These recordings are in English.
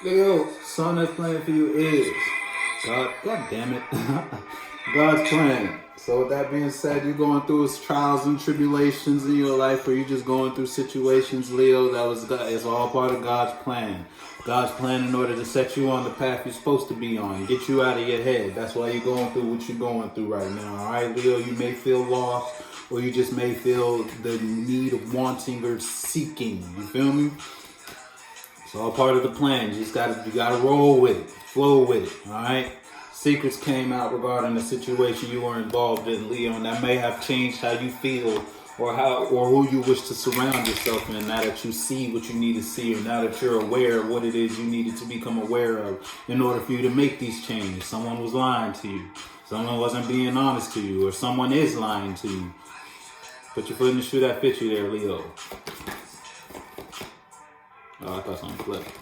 Leo, song that's playing for you is God damn it. God's plan. So with that being said, you're going through trials and tribulations in your life, or you're just going through situations, Leo, that was God. It's all part of God's plan. God's plan in order to set you on the path you're supposed to be on, get you out of your head. That's why you're going through what you're going through right now. All right, Leo, you may feel lost, or you just may feel the need of wanting or seeking. You feel me? It's all part of the plan. You gotta roll with it, flow with it. All right. Secrets came out regarding the situation you were involved in, Leo, and that may have changed how you feel or who you wish to surround yourself in. Now that you see what you need to see, or now that you're aware of what it is you needed to become aware of in order for you to make these changes. Someone was lying to you. Someone wasn't being honest to you, or someone is lying to you. Put your foot in the shoe that fits you there, Leo. Oh, I thought something flipped.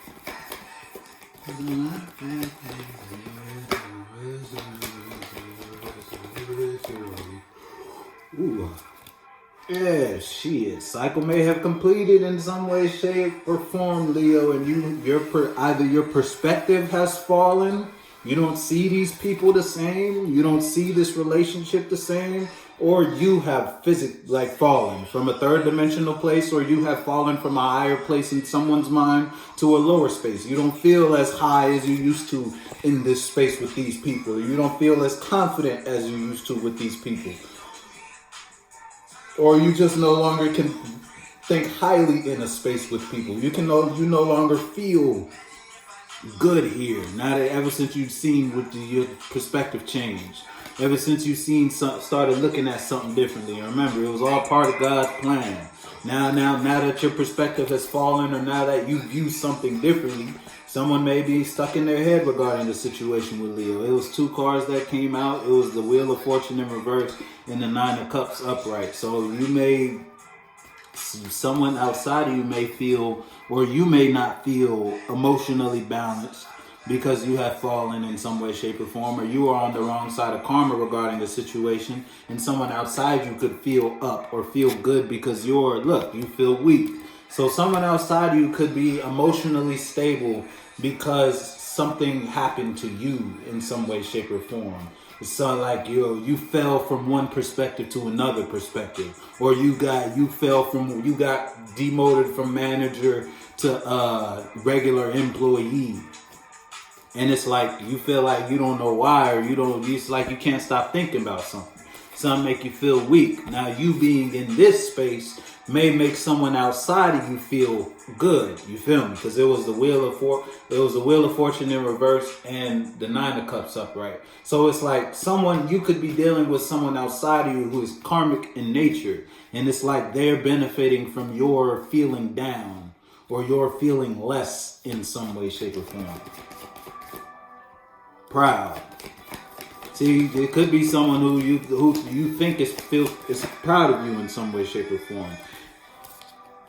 Ooh. Yeah, shit. Cycle may have completed in some way, shape, or form, Leo, and either your perspective has fallen. You don't see these people the same. You don't see this relationship the same. Or you have fallen from a third dimensional place, or you have fallen from a higher place in someone's mind to a lower space. You don't feel as high as you used to in this space with these people. You don't feel as confident as you used to with these people. Or you just no longer can think highly in a space with people. You no longer feel good here. Now that ever since you've seen your perspective change. Ever since you've started looking at something differently. And remember, it was all part of God's plan. Now that your perspective has fallen, or now that you view something differently, someone may be stuck in their head regarding the situation with Leo. It was two cards that came out. It was the Wheel of Fortune in reverse and the Nine of Cups upright. So someone outside of you may feel, or you may not feel emotionally balanced, because you have fallen in some way, shape, or form, or you are on the wrong side of karma regarding the situation, and someone outside you could feel up or feel good because you feel weak. So someone outside you could be emotionally stable because something happened to you in some way, shape, or form. It's like you fell from one perspective to another perspective, or you got demoted from manager to regular employee. And it's like you feel like you don't know why, or it's like you can't stop thinking about something. Some make you feel weak. Now you being in this space may make someone outside of you feel good. You feel me? Because it was the Wheel of Fortune in reverse and the Nine of Cups upright. So it's like you could be dealing with someone outside of you who is karmic in nature, and it's like they're benefiting from your feeling down or your feeling less in some way, shape, or form. Proud. See, it could be someone who you think is proud of you in some way, shape, or form.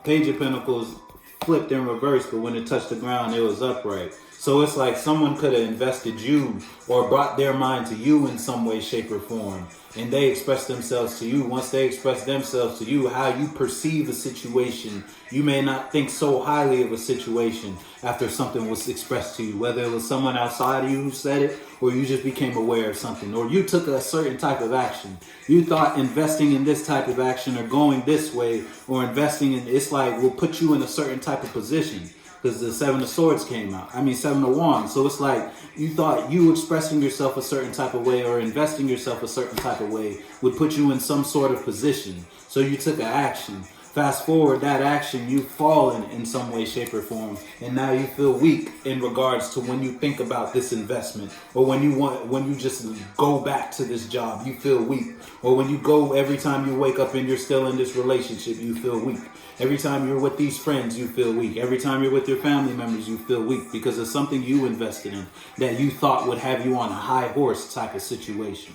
Page of Pentacles flipped in reverse, but when it touched the ground, it was upright. So it's like someone could have invested you or brought their mind to you in some way, shape, or form. And they express themselves to you. Once they express themselves to you, how you perceive a situation, you may not think so highly of a situation after something was expressed to you. Whether it was someone outside of you who said it, or you just became aware of something, or you took a certain type of action. You thought investing in this type of action, or going this way, or investing in, it's like will put you in a certain type of position. Because the Seven of Swords came out. Seven of Wands. So it's like you thought you expressing yourself a certain type of way or investing yourself a certain type of way would put you in some sort of position. So you took an action. Fast forward that action, you've fallen in some way, shape, or form. And now you feel weak in regards to when you think about this investment. Or when you just go back to this job, you feel weak. Or when you go, every time you wake up and you're still in this relationship, you feel weak. Every time you're with these friends, you feel weak. Every time you're with your family members, you feel weak because of something you invested in that you thought would have you on a high horse type of situation.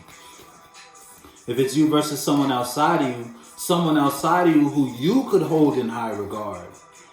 If it's you versus someone outside of you who you could hold in high regard,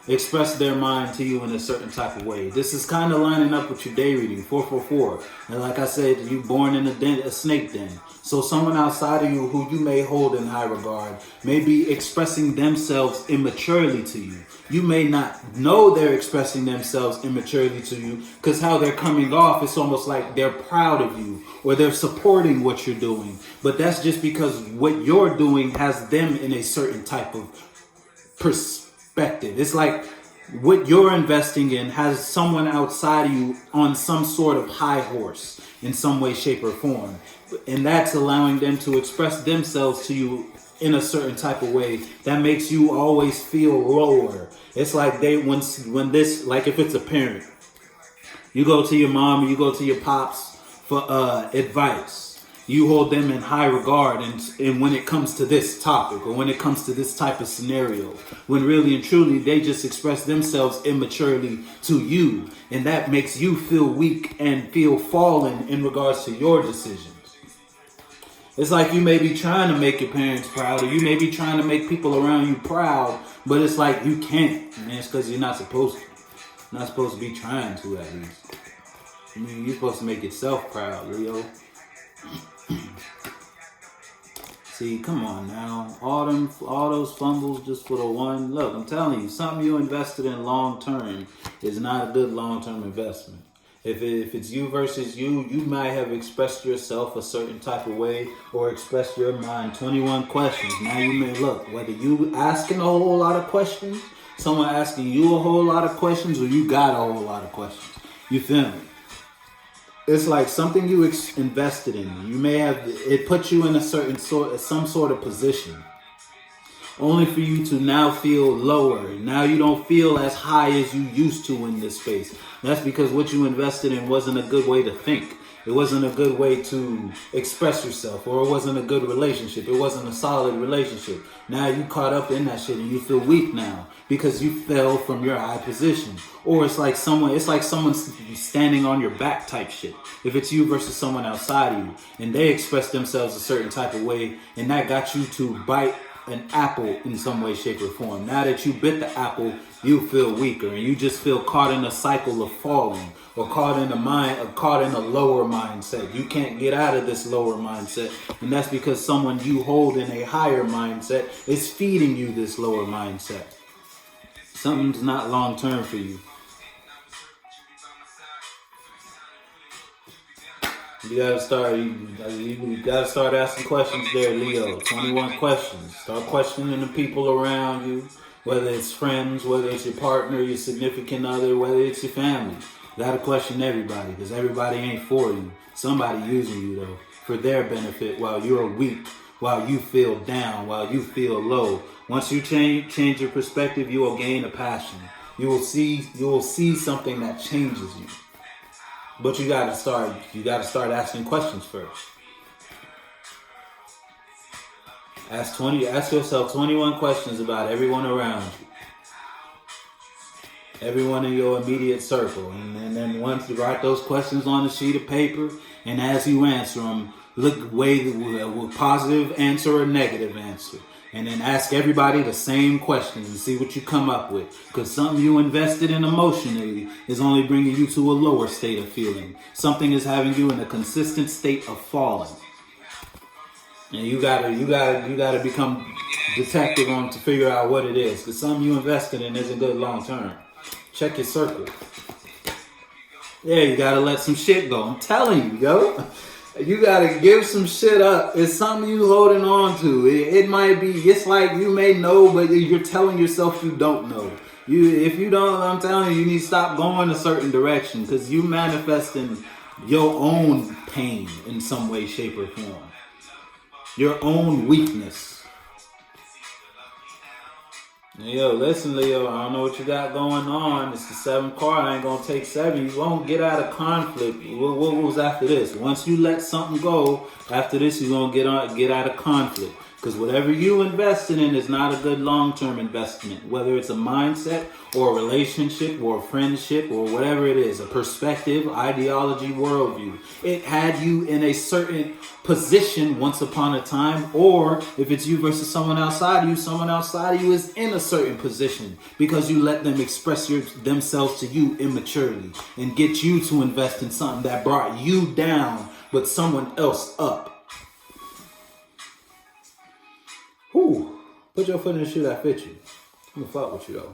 express their mind to you in a certain type of way. This is kind of lining up with your day reading, 444. And like I said, you born in a snake den. So someone outside of you who you may hold in high regard may be expressing themselves immaturely to you. You may not know they're expressing themselves immaturely to you because how they're coming off, it's almost like they're proud of you or they're supporting what you're doing. But that's just because what you're doing has them in a certain type of perspective. It's like what you're investing in has someone outside of you on some sort of high horse in some way, shape, or form. And that's allowing them to express themselves to you in a certain type of way that makes you always feel lower. It's like when this, like if it's a parent, you go to your mom or you go to your pops for advice. You hold them in high regard, and when it comes to this topic or when it comes to this type of scenario, when really and truly they just express themselves immaturely to you, and that makes you feel weak and feel fallen in regards to your decisions. It's like you may be trying to make your parents proud, or you may be trying to make people around you proud, but it's like you can't, man. It's because you're not supposed to. You're not supposed to be trying to, at least. I mean, you're supposed to make yourself proud, Leo. See, come on now. All those fumbles just for the one. Look, I'm telling you, something you invested in long term is not a good long term investment. If it's you versus you might have expressed yourself a certain type of way or expressed your mind 21 questions. Now you may look, whether you asking a whole lot of questions, someone asking you a whole lot of questions, or you got a whole lot of questions. You feel me? It's like something you invested in. You may have, it puts you in a certain some sort of position, only for you to now feel lower. Now you don't feel as high as you used to in this space. That's because what you invested in wasn't a good way to think. It wasn't a good way to express yourself, or it wasn't a good relationship. It wasn't a solid relationship. Now you caught up in that shit and you feel weak now because you fell from your high position. Or it's like someone standing on your back type shit. If it's you versus someone outside of you and they express themselves a certain type of way and that got you to bite an apple in some way, shape, or form. Now that you bit the apple, you feel weaker and you just feel caught in a cycle of falling, or caught in a lower mindset. You can't get out of this lower mindset, and that's because someone you hold in a higher mindset is feeding you this lower mindset. Something's not long term for you. You gotta start asking questions there, Leo. 21 questions. Start questioning the people around you, whether it's friends, whether it's your partner, your significant other, whether it's your family. You gotta question everybody, because everybody ain't for you. Somebody using you though, for their benefit while you're weak, while you feel down, while you feel low. Once you change your perspective, you will gain a passion. You will see something that changes you. But you gotta start asking questions first. Ask yourself 21 questions about everyone around you. Everyone in your immediate circle. And then once you write those questions on a sheet of paper, and as you answer them, weigh the positive answer or negative answer. And then ask everybody the same questions and see what you come up with. Because something you invested in emotionally is only bringing you to a lower state of feeling. Something is having you in a consistent state of falling. And you gotta become detective on to figure out what it is. Because something you invested in isn't good long term. Check your circle. Yeah, you gotta let some shit go. I'm telling you, yo. You gotta give some shit up. It's something you holding on to. It might be, it's like you may know, but you're telling yourself you don't know. If you don't, I'm telling you, you need to stop going a certain direction, because you manifesting your own pain in some way, shape, or form. Your own weakness. Yo, listen, Leo, I don't know what you got going on. It's the 7th card. I ain't going to take 7. You won't get out of conflict. What was after this? Once you let something go, after this, you're going to get out of conflict. Because whatever you invested in is not a good long-term investment. Whether it's a mindset or a relationship or a friendship or whatever it is, a perspective, ideology, worldview. It had you in a certain position once upon a time, or if it's you versus someone outside of you is in a certain position because you let them express themselves to you immaturely and get you to invest in something that brought you down but someone else up. Whew. Put your foot in the shoe that fits you. I'm gonna fuck with you though.